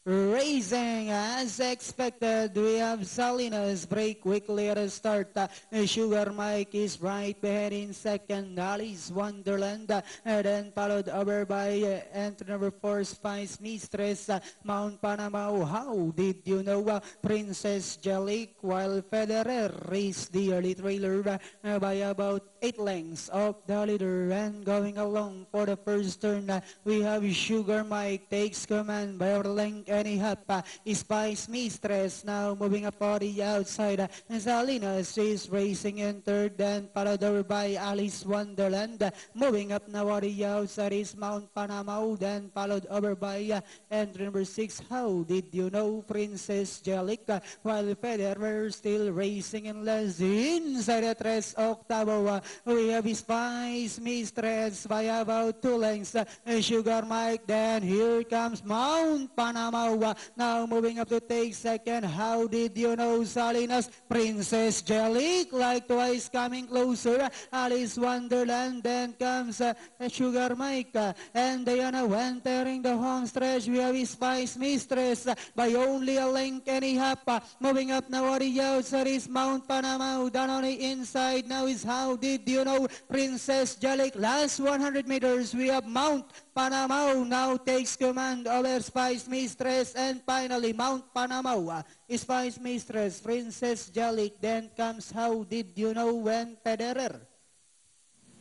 racing as expected. We have Salinas break quickly at the start. Sugar Mike is right behind in second. Alice Wonderland, and then followed over by entry number 4, Spice Mistress. Mount Panama, how did you know? Princess Jellic, while Federer raced the early trailer by about 8 lengths of the leader. And going along for the first turn, we have Sugar Mike takes command by a length and a half. Spice Mistress now moving up on the outside. Salinas is racing in third, then followed over by Alice Wonderland. Moving up now on the outside is Mount Panama, then followed over by entry number 6. How did you know? Princess Jellic, while Federer still racing in last. Inside the tres octavo, we have Spice Mistress by about 2 lengths. Sugar Mike, then here comes Mount Panama. Now moving up to take second. How did you know? Salinas, Princess Jellic, like twice coming closer. Alice Wonderland, then comes Sugar Mike, and Diana entering the home stretch. We have Spice Mistress by only a length and a half. Moving up now on the outside is Mount Panama. Down on the inside now is How Did You Know? Princess Jellic. Last 100 meters, we have Mount Panama now takes command over Spice Mistress, and finally Mount Panama, Spice Mistress, Princess Jellic, then comes How Did You Know when Federer.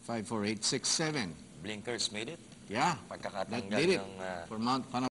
5, 4, 8, 6, 7. Blinkers made it. Yeah, that Pagkakatanggal did it ng for Mount Panama.